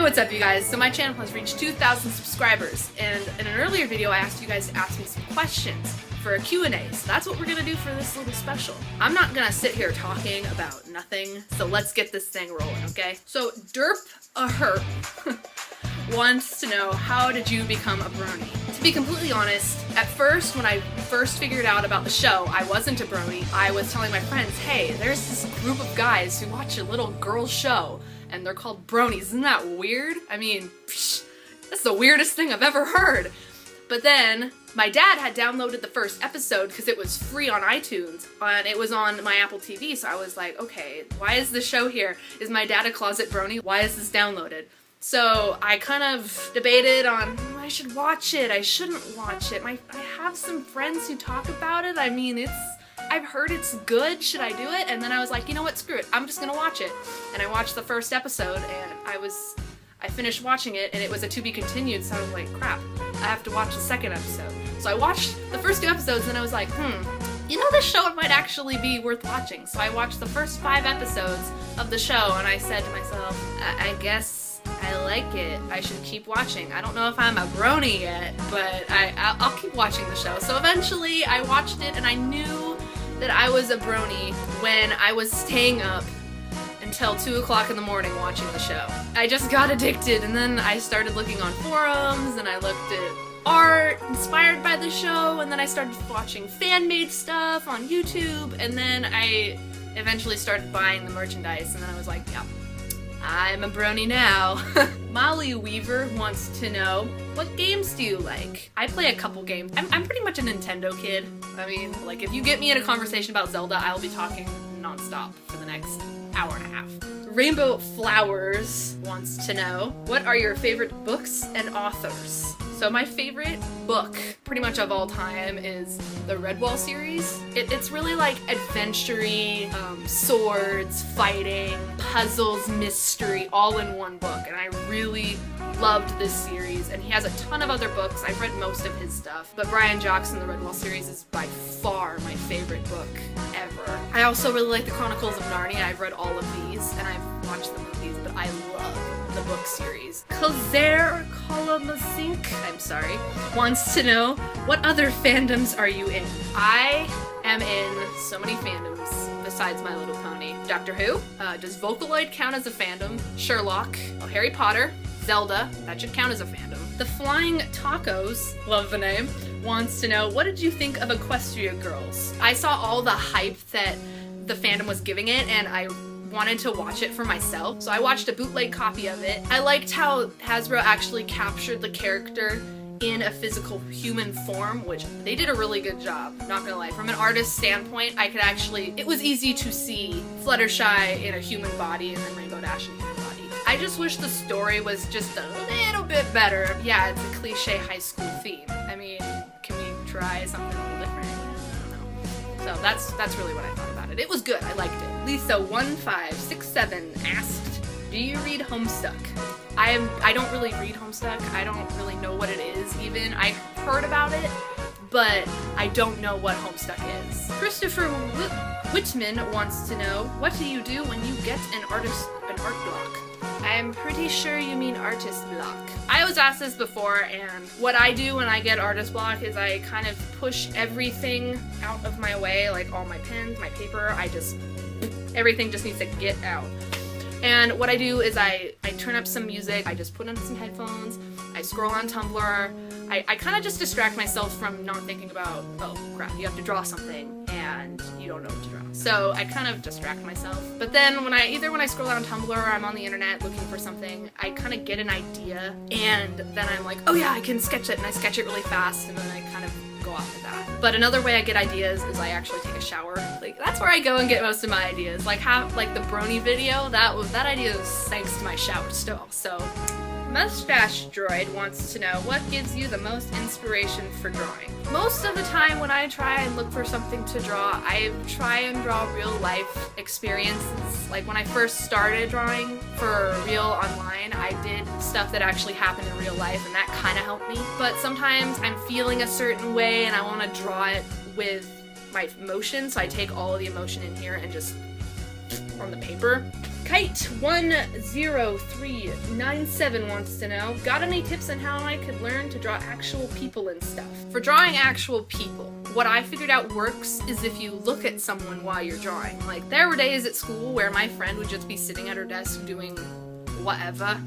what's up, you guys? So my channel has reached 2,000 subscribers, and in an earlier video I asked you guys to ask me some questions for a Q&A, so that's what we're gonna do for this little special. I'm not gonna sit here talking about nothing, so let's get this thing rolling, okay? So Derp a Herp wants to know, how did you become a brony? To be completely honest, at first, when I first figured out about the show, I wasn't a brony. I was telling my friends, hey, there's this group of guys who watch a little girl show, and they're called bronies. Isn't that weird? I mean, that's the weirdest thing I've ever heard. But then, my dad had downloaded the first episode because it was free on iTunes, and it was on my Apple TV, so I was like, okay, why is the show here? Is my dad a closet brony? Why is this downloaded? So I kind of debated on, I should watch it, I shouldn't watch it. I have some friends who talk about it. I mean, I've heard it's good, should I do it? And then I was like, you know what, screw it, I'm just gonna watch it. And I watched the first episode, and I finished watching it, and it was a to be continued, so I was like, crap, I have to watch the second episode. So I watched the first 2 episodes, and I was like, you know, this show might actually be worth watching. So I watched the first 5 episodes of the show, and I said to myself, I guess I like it. I should keep watching. I don't know if I'm a brony yet, but I'll keep watching the show. So eventually I watched it, and I knew that I was a brony when I was staying up until 2 o'clock in the morning watching the show. I just got addicted, and then I started looking on forums, and I looked at art inspired by the show, and then I started watching fan-made stuff on YouTube, and then I eventually started buying the merchandise, and then I was like, yeah, I'm a brony now. Molly Weaver wants to know, what games do you like? I play a couple games. I'm pretty much a Nintendo kid. I mean, like, if you get me in a conversation about Zelda, I'll be talking non-stop for the next hour and a half. Rainbow Flowers wants to know, what are your favorite books and authors? So my favorite book, pretty much of all time, is the Redwall series. It's really like adventure-y, swords, fighting, puzzles, mystery, all in one book, and I really loved this series, and he has a ton of other books. I've read most of his stuff, but Brian Joxon, the Redwall series, is by far my favorite book ever. I also really like the Chronicles of Narnia. I've read all of these, and I've watched the movies, but I love the book series. Kazer Kolomasink, I'm sorry, wants to know, what other fandoms are you in? I am in so many fandoms besides My Little Pony. Doctor Who, does Vocaloid count as a fandom? Sherlock, Harry Potter, Zelda, that should count as a fandom. The Flying Tacos, love the name, wants to know, what did you think of Equestria Girls? I saw all the hype that the fandom was giving it, and I wanted to watch it for myself, so I watched a bootleg copy of it. I liked how Hasbro actually captured the character in a physical human form, which they did a really good job, not gonna lie. From an artist standpoint, it was easy to see Fluttershy in a human body and then Rainbow Dash in a human body. I just wish the story was just a little bit better. Yeah, it's a cliche high school theme. I mean, can we try something a little different? I don't know. So that's really what I thought about it. It was good, I liked it. Lisa1567 asked, do you read Homestuck? I don't really read Homestuck. I don't really know what it is even. I've heard about it, but I don't know what Homestuck is. Christopher Whitman wants to know, what do you do when you get an art block? I'm pretty sure you mean artist block. I was asked this before, and what I do when I get artist block is I kind of push everything out of my way, like all my pens, my paper, everything just needs to get out. And what I do is I turn up some music, I just put on some headphones, I scroll on Tumblr, I kind of just distract myself from not thinking about, oh crap, you have to draw something, and you don't know what to draw. So I kind of distract myself. But then when I scroll on Tumblr or I'm on the internet looking for something, I kind of get an idea, and then I'm like, oh yeah, I can sketch it, and I sketch it really fast, and then I kind of go off of that. But another way I get ideas is I actually take a shower. Like, that's where I go and get most of my ideas. Like the brony video, that idea was thanks to my shower stall. So Mustache Droid wants to know, what gives you the most inspiration for drawing? Most of the time when I try and look for something to draw, I try and draw real life experiences. Like when I first started drawing for real online, I did stuff that actually happened in real life, and that kind of helped me. But sometimes I'm feeling a certain way and I want to draw it with my emotion, so I take all of the emotion in here and just on the paper. Kite10397 wants to know, got any tips on how I could learn to draw actual people and stuff? For drawing actual people, what I figured out works is if you look at someone while you're drawing. Like, there were days at school where my friend would just be sitting at her desk doing whatever,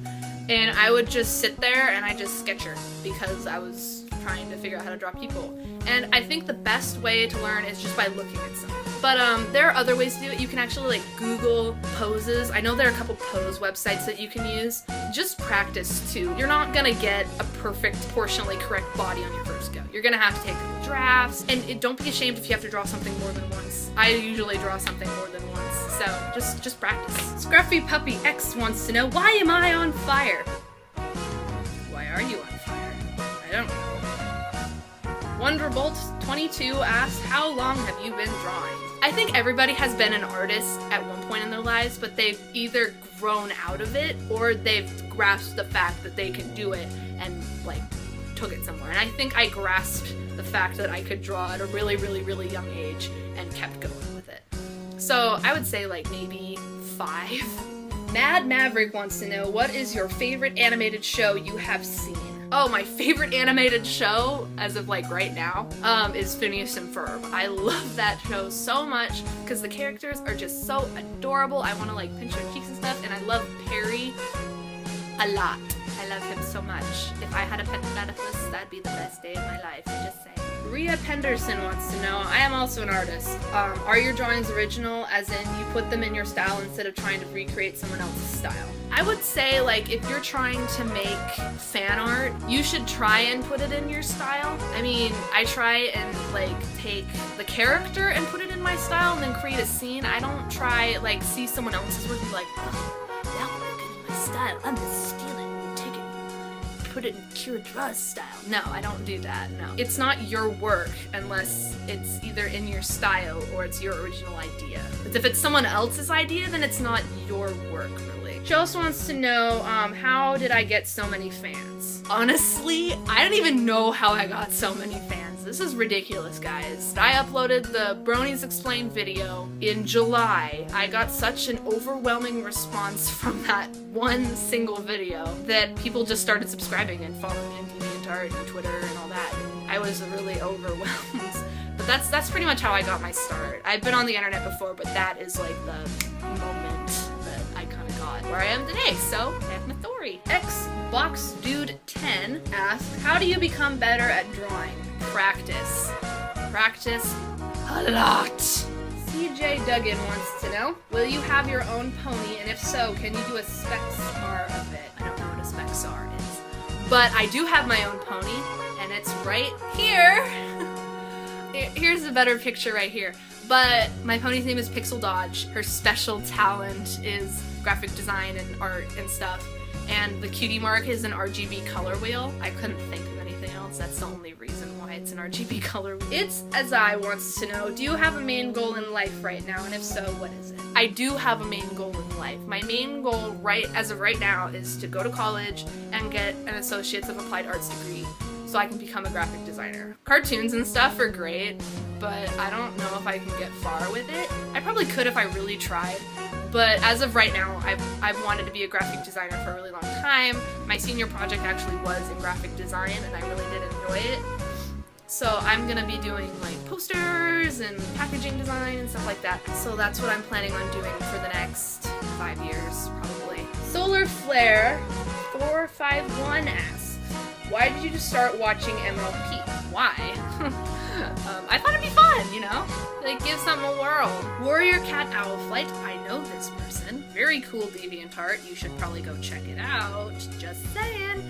and I would just sit there and I just sketch her because I was trying to figure out how to draw people. And I think the best way to learn is just by looking at someone. But there are other ways to do it. You can actually like Google poses. I know there are a couple pose websites that you can use. Just practice too. You're not gonna get a perfect, proportionally correct body on your first go. You're gonna have to take drafts, and don't be ashamed if you have to draw something more than once. I usually draw something more than once, so just practice. Scruffy Puppy X wants to know, why am I on fire? Why are you on fire? I don't know. Wonderbolt22 asks, how long have you been drawing? I think everybody has been an artist at one point in their lives, but they've either grown out of it or they've grasped the fact that they can do it and like took it somewhere. And I think I grasped the fact that I could draw at a really, really, really young age and kept going with it. So I would say like maybe 5. Mad Maverick wants to know, what is your favorite animated show you have seen? Oh, my favorite animated show, as of like right now, is Phineas and Ferb. I love that show so much because the characters are just so adorable. I want to like pinch their cheeks and stuff, and I love Perry a lot. I love him so much. If I had a pet platypus, that'd be the best day of my life, just saying. Rhea Penderson wants to know, I am also an artist. Are your drawings original, as in you put them in your style instead of trying to recreate someone else's style? I would say, like, if you're trying to make fan art, you should try and put it in your style. I mean, I try and, like, take the character and put it in my style and then create a scene. I don't try, like, see someone else's work and be like, oh, that would look good in my style. I'm gonna steal it and take it, put it in Kyra Draw's style. No, I don't do that, no. It's not your work unless it's either in your style or it's your original idea. But if it's someone else's idea, then it's not your work, really. She also wants to know, how did I get so many fans? Honestly, I don't even know how I got so many fans. This is ridiculous, guys. I uploaded the Bronies Explained video in July. I got such an overwhelming response from that one single video that people just started subscribing and following me on DeviantArt and Twitter and all that. And I was really overwhelmed. But that's pretty much how I got my start. I've been on the internet before, but that is like the moment that I kind of got where I am today. So, that's my story. XBoxDude10 asks, how do you become better at drawing? Practice. Practice a lot. CJ Duggan wants to know, will you have your own pony, and if so, can you do a spec-sar of it? I don't know what a spec-sar is. But I do have my own pony, and it's right here. Here's a better picture right here. But my pony's name is Pixel Dodge. Her special talent is graphic design and art and stuff. And the cutie mark is an RGB color wheel. I couldn't think of anything else. That's the only reason why it's an RGB color wheel. It's Azai wants to know, do you have a main goal in life right now? And if so, what is it? I do have a main goal in life. My main goal as of right now is to go to college and get an Associates of Applied Arts degree so I can become a graphic designer. Cartoons and stuff are great, but I don't know if I can get far with it. I probably could if I really tried. But as of right now, I've wanted to be a graphic designer for a really long time. My senior project actually was in graphic design, and I really did enjoy it. So I'm gonna be doing like posters and packaging design and stuff like that. So that's what I'm planning on doing for the next 5 years, probably. Solar Flare 451 asks, why did you just start watching MLP? Why? I thought it'd be fun, you know? Like, give something a whirl. Warrior Cat Owl Flight, I know this person. Very cool DeviantArt, you should probably go check it out. Just saying.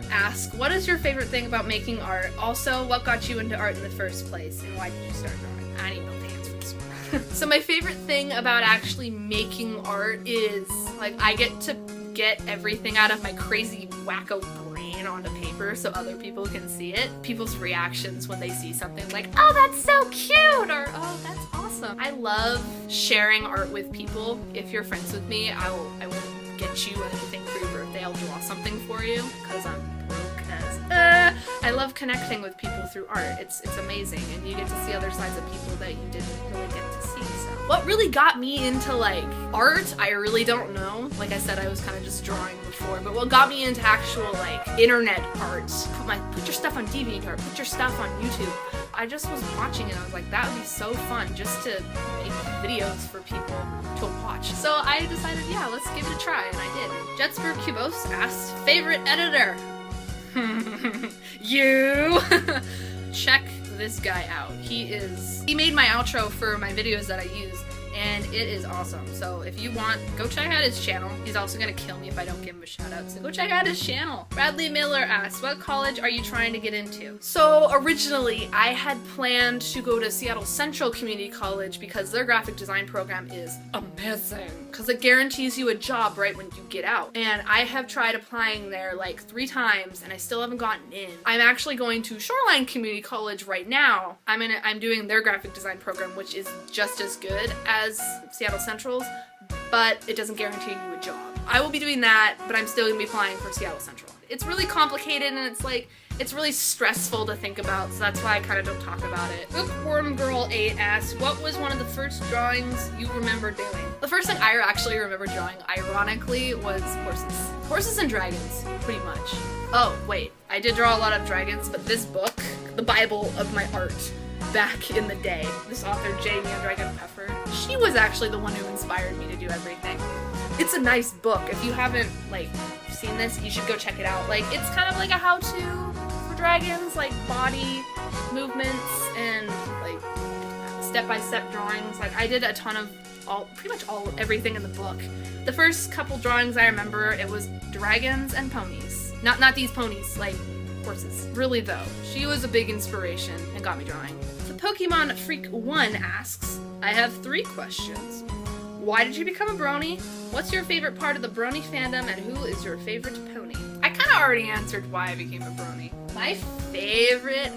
Ask, what is your favorite thing about making art? Also, what got you into art in the first place? And why did you start drawing? I need no answer for this one. So my favorite thing about actually making art is, like, I get to get everything out of my crazy wacko brain onto paper so other people can see it. People's reactions when they see something like, oh, that's so cute, or oh, that's awesome. I love sharing art with people. If you're friends with me, I won't get you anything for your birthday. I'll draw something for you because I'm broke as I love connecting with people through art. It's amazing, and you get to see other sides of people that you didn't really get to see. So what really got me into like art, I really don't know. Like I said, I was kind of just drawing before, but what got me into actual like internet art, put your stuff on DeviantArt, put your stuff on YouTube. I just was watching it, I was like, that would be so fun just to make videos for people to watch. So I decided, yeah, let's give it a try, and I did. Jetsburg Cubos asks, favorite editor? You! Check this guy out. He made my outro for my videos that I use, and it is awesome. So if you want, go check out his channel. He's also gonna kill me if I don't give him a shout out, so go check out his channel. Bradley Miller asks, what college are you trying to get into? So originally, I had planned to go to Seattle Central Community College because their graphic design program is amazing. Because it guarantees you a job right when you get out. And I have tried applying there like 3 times and I still haven't gotten in. I'm actually going to Shoreline Community College right now. I'm doing their graphic design program, which is just as good as Seattle Central's, but it doesn't guarantee you a job. I will be doing that, but I'm still gonna be applying for Seattle Central. It's really complicated and it's really stressful to think about, so that's why I kind of don't talk about it. Bookworm Girl 8 asks, what was one of the first drawings you remember doing? The first thing I actually remember drawing, ironically, was horses. Horses and dragons, pretty much. Oh, wait, I did draw a lot of dragons, but this book, the Bible of my art, back in the day, this author, Jamie Dragon Puffer, she was actually the one who inspired me to do everything. It's a nice book. If you haven't, like, seen this, you should go check it out. Like, it's kind of like a how-to for dragons, like body movements and like step-by-step drawings. Like, I did a ton of pretty much everything in the book. The first couple drawings I remember, it was dragons and ponies. Not these ponies, like horses. Really though, she was a big inspiration and got me drawing. The Pokemon Freak 1 asks, I have 3 questions. Why did you become a brony? What's your favorite part of the brony fandom, and who is your favorite pony? I kind of already answered why I became a brony. My favorite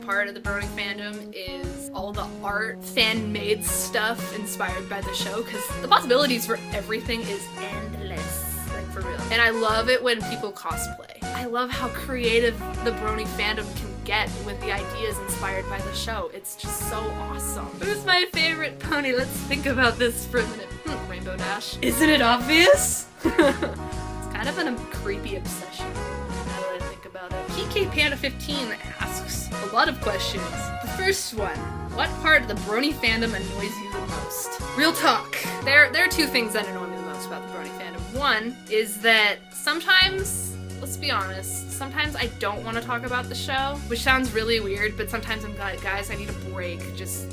part of the brony fandom is all the art, fan-made stuff inspired by the show, because the possibilities for everything is endless, like for real. And I love it when people cosplay. I love how creative the brony fandom can get with the ideas inspired by the show. It's just so awesome. Who's my favorite pony? Let's think about this for a minute. Rainbow Dash. Isn't it obvious? It's kind of a creepy obsession, now that I think about it. PK Panda 15 asks a lot of questions. The first one, what part of the brony fandom annoys you the most? Real talk. There are 2 things that annoy me the most about the brony fandom. One is that sometimes, let's be honest, sometimes I don't want to talk about the show, which sounds really weird, but sometimes I'm like, guys, I need a break, just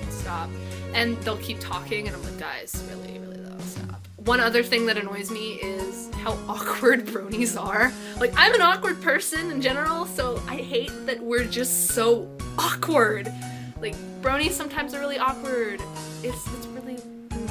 stop. And they'll keep talking, and I'm like, guys, really though, stop. One other thing that annoys me is how awkward bronies are. Like, I'm an awkward person in general, so I hate that we're just so awkward. Like, bronies sometimes are really awkward. It's really,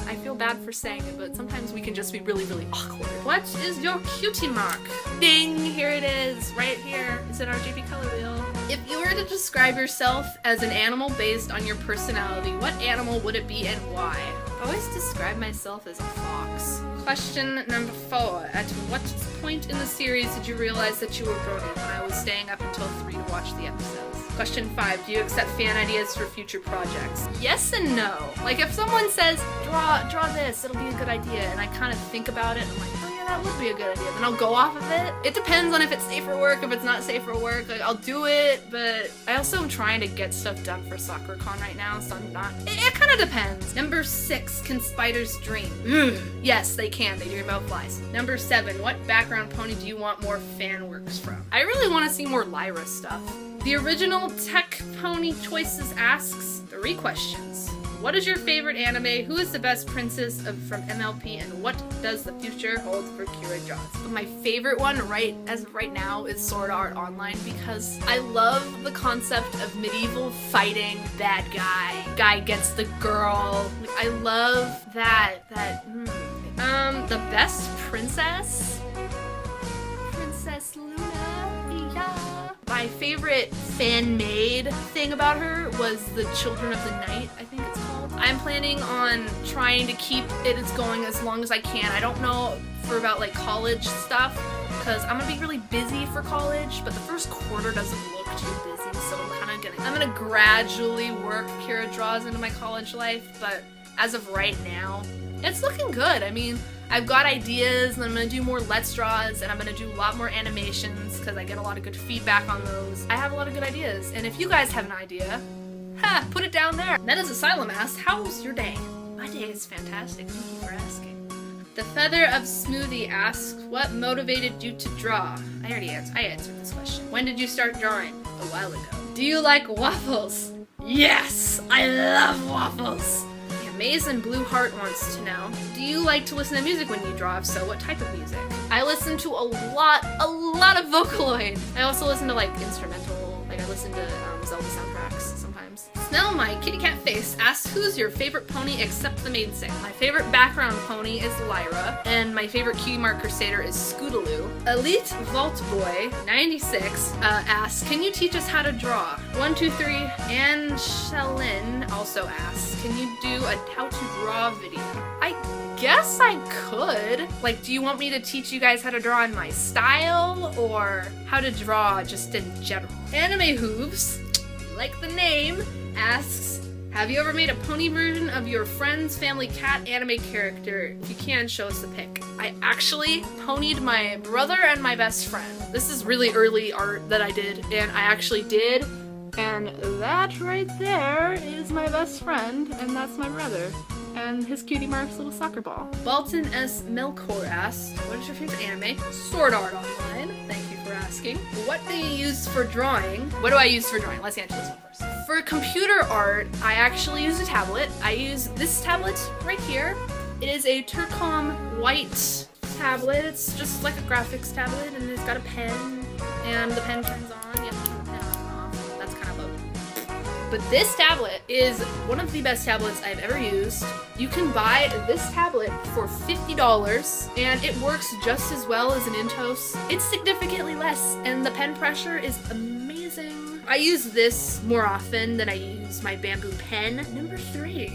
I feel bad for saying it, but sometimes we can just be really awkward. What is your cutie mark? Ding, here it is, right here. It's in our JP color wheel. If you were to describe yourself as an animal based on your personality, what animal would it be and why? I always describe myself as a fox. Question number 4. At what point in the series did you realize that you were brony? When I was staying up until 3 to watch the episodes. Question 5. Do you accept fan ideas for future projects? Yes and no. Like, if someone says, draw this, it'll be a good idea, and I kind of think about it, and I'm like, oh yeah, that would be a good idea. Then I'll go off of it. It depends on if it's safe for work, if it's not safe for work. Like, I'll do it, but I also am trying to get stuff done for SoccerCon right now, so I'm not. It kind of depends. Number 6. Can spiders dream? Yes, they can. They dream about flies. Number 7. What background pony do you want more fan works from? I really want to see more Lyra stuff. The original Tech Pony Choices asks 3 questions. What is your favorite anime? Who is the best princess from MLP? And what does the future hold for Kyra Johnson? My favorite one as of right now is Sword Art Online, because I love the concept of medieval fighting, bad guy gets the girl. Like, I love that. The best princess? Princess Luna, yeah. My favorite fan-made thing about her was the Children of the Night, I think it's called. I'm planning on trying to keep it going as long as I can. I don't know for about like college stuff, because I'm gonna be really busy for college, but the first quarter doesn't look too busy, so I'm gonna gradually work Kyra Draws into my college life, but as of right now, it's looking good. I mean, I've got ideas, and I'm gonna do more Let's Draws, and I'm gonna do a lot more animations, because I get a lot of good feedback on those. I have a lot of good ideas, and if you guys have an idea, put it down there. Then as Asylum asks, how's your day? My day is fantastic, thank you for asking. The Feather of Smoothie asks, what motivated you to draw? I answered this question. When did you start drawing? A while ago. Do you like waffles? Yes, I love waffles. The Amazing Blue Heart wants to know, do you like to listen to music when you draw? If so, what type of music? I listen to a lot of Vocaloid. I also listen to like instrumental, like I listen to Zelda soundtracks sometimes. Snell, my kitty cat face, asks, who's your favorite pony except the mainsail? My favorite background pony is Lyra, and my favorite cutie mark crusader is Scootaloo. Elite Vault Boy 96 asks, can you teach us how to draw? 123 and Shalyn also asks, can you do a how to draw video? I guess I could. Like, do you want me to teach you guys how to draw in my style, or how to draw just in general? Anime Hooves, like the name, asks, have you ever made a pony version of your friend's family cat anime character? If you can, show us the pic. I actually ponied my brother and my best friend. This is really early art that I did, and I actually did. And that right there is my best friend, and that's my brother. And his cutie mark's little soccer ball. Balton S. Melkor asks, what is your favorite anime? Sword Art Online. Thank you for asking. What do you use for drawing? What do I use for drawing? Let's answer this one first. For computer art, I actually use a tablet. I use this tablet right here. It is a Turcom white tablet. It's just like a graphics tablet, and it's got a pen, and the pen turns on. You have to turn the pen on and off. That's kind of a... But this tablet is one of the best tablets I've ever used. You can buy this tablet for $50, and it works just as well as an Intos. It's significantly less, and the pen pressure is amazing. I use this more often than I use my bamboo pen. Number 3.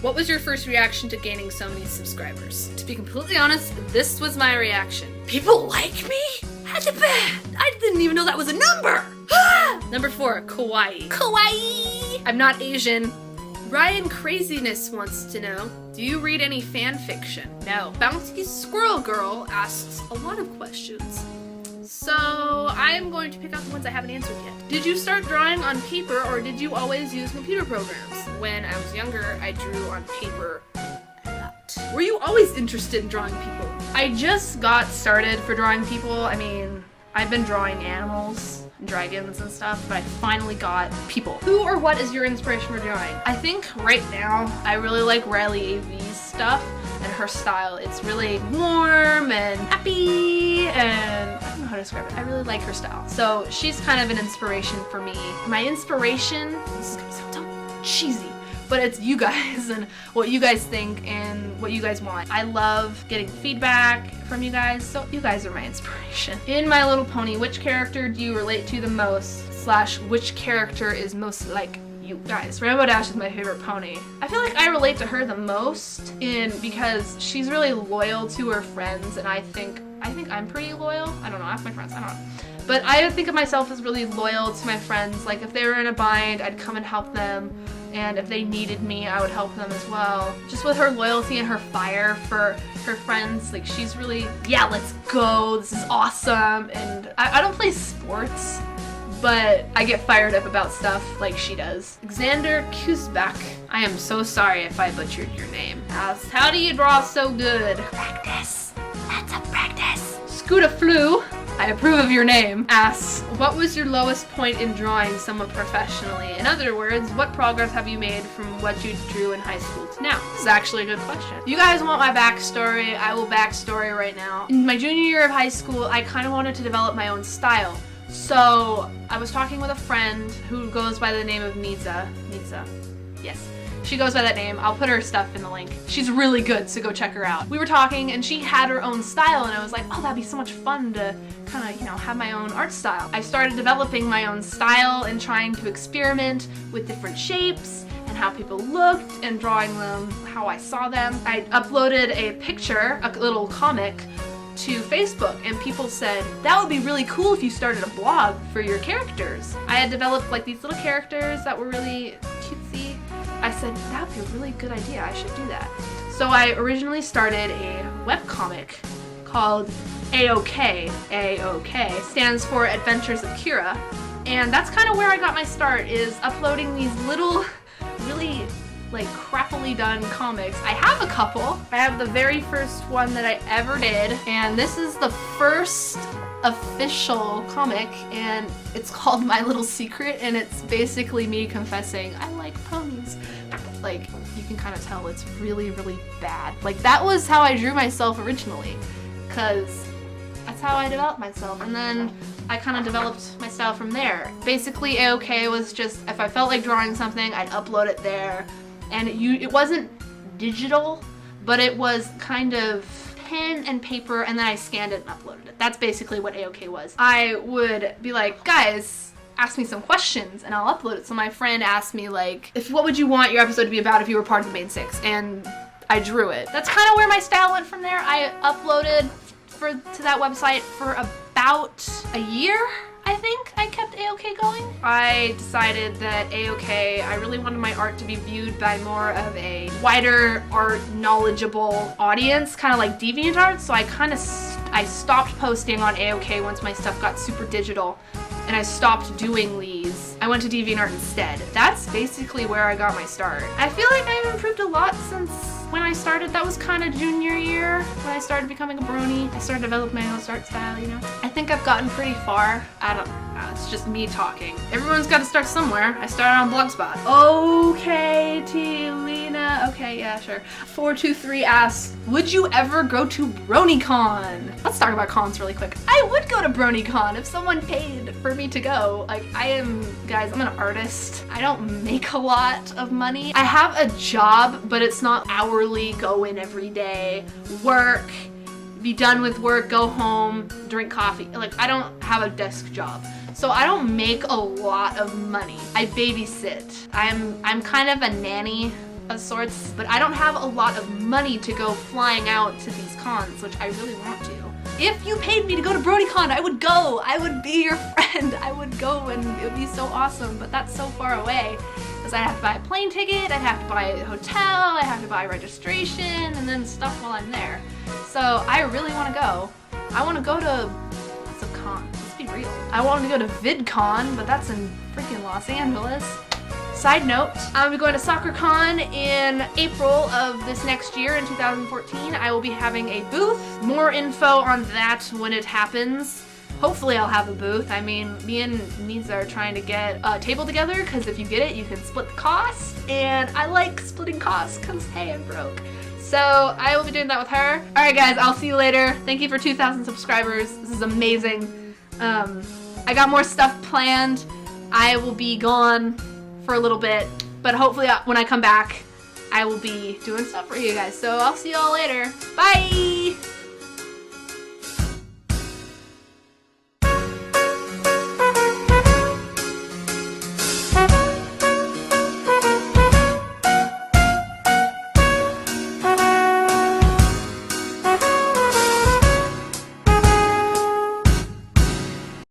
What was your first reaction to gaining so many subscribers? To be completely honest, this was my reaction. People like me? I didn't even know that was a number! Number 4, kawaii. Kawaii! I'm not Asian. Ryan Craziness wants to know, do you read any fan fiction? No. Bouncy Squirrel Girl asks a lot of questions. So I'm going to pick out the ones I haven't answered yet. Did you start drawing on paper, or did you always use computer programs? When I was younger, I drew on paper a lot. Were you always interested in drawing people? I just got started for drawing people. I mean, I've been drawing animals, dragons and stuff, but I finally got people. Who or what is your inspiration for drawing? I think right now I really like Riley AV's stuff and her style. It's really warm and happy, and I don't know how to describe it. I really like her style. So she's kind of an inspiration for me. My inspiration, this is gonna sound so cheesy, but it's you guys and what you guys think and what you guys want. I love getting feedback from you guys, so you guys are my inspiration. In My Little Pony, which character do you relate to the most? / which character is most like you guys? Rainbow Dash is my favorite pony. I feel like I relate to her the most because she's really loyal to her friends, and I think I'm pretty loyal. I don't know, ask my friends, I don't know. But I think of myself as really loyal to my friends. Like if they were in a bind, I'd come and help them. And if they needed me, I would help them as well. Just with her loyalty and her fire for her friends, like she's really, yeah, let's go, this is awesome. And I don't play sports, but I get fired up about stuff like she does. Xander Kuzbak, I am so sorry if I butchered your name, asks, how do you draw so good? Practice, lots of practice. Scootaflu, I approve of your name, asks, what was your lowest point in drawing someone professionally? In other words, what progress have you made from what you drew in high school to now? This is actually a good question. You guys want my backstory? I will backstory right now. In my junior year of high school, I kind of wanted to develop my own style. So I was talking with a friend who goes by the name of Niza. Yes. She goes by that name. I'll put her stuff in the link. She's really good, so go check her out. We were talking and she had her own style, and I was like, oh, that'd be so much fun to kind of, have my own art style. I started developing my own style and trying to experiment with different shapes and how people looked and drawing them how I saw them. I uploaded a picture, a little comic, to Facebook, and people said, that would be really cool if you started a blog for your characters. I had developed like these little characters that were really cutesy. I said, that would be a really good idea, I should do that. So I originally started a webcomic called AOK. AOK stands for Adventures of Kyra. And that's kind of where I got my start, is uploading these little, really like crappily done comics. I have a couple. I have the very first one that I ever did, and this is the first official comic, and it's called My Little Secret, and it's basically me confessing I like ponies. Like, you can kind of tell it's really, really bad. Like, that was how I drew myself originally, because that's how I developed myself, and then I kind of developed my style from there. Basically, AOK was just, if I felt like drawing something, I'd upload it there. And it wasn't digital, but it was kind of pen and paper, and then I scanned it and uploaded it. That's basically what AOK was. I would be like, guys, ask me some questions, and I'll upload it. So my friend asked me, like, what would you want your episode to be about if you were part of the main six? And I drew it. That's kind of where my style went from there. I uploaded to that website for about a year. I think I kept AOK going. I decided that AOK, I really wanted my art to be viewed by more of a wider art knowledgeable audience, kind of like DeviantArt, so I stopped posting on AOK once my stuff got super digital, and I stopped doing these. I went to DeviantArt instead. That's basically where I got my start. I feel like I've improved a lot since when I started. That was kind of junior year when I started becoming a brony. I started developing my own art style, you know? I think I've gotten pretty far. I don't know, it's just me talking. Everyone's got to start somewhere. I started on Blogspot. Okay, Lena. Okay, yeah, sure. 423 asks, would you ever go to BronyCon? Let's talk about cons really quick. I would go to BronyCon if someone paid for me to go. Like, guys, I'm an artist. I don't make a lot of money. I have a job, but it's not hourly, go in every day, work, be done with work, go home, drink coffee. Like, I don't have a desk job. So I don't make a lot of money. I babysit. I'm kind of a nanny of sorts, but I don't have a lot of money to go flying out to these cons, which I really want to. If you paid me to go to BronyCon, I would go. I would be your friend. I would go, and it would be so awesome, but that's so far away. Because I'd have to buy a plane ticket, I'd have to buy a hotel, I'd have to buy registration, and then stuff while I'm there. So I really want to go. I want to go to, what's a con? Let's be real. I wanted to go to VidCon, but that's in freaking Los Angeles. Side note, I'll be going to SoccerCon in April of this next year in 2014. I will be having a booth. More info on that when it happens. Hopefully I'll have a booth. I mean, me and Misa are trying to get a table together, because if you get it, you can split the cost. And I like splitting costs because, hey, I'm broke. So I will be doing that with her. Alright guys, I'll see you later. Thank you for 2,000 subscribers. This is amazing. I got more stuff planned. I will be gone for a little bit, but hopefully when I come back, I will be doing stuff for you guys. So I'll see y'all later. Bye!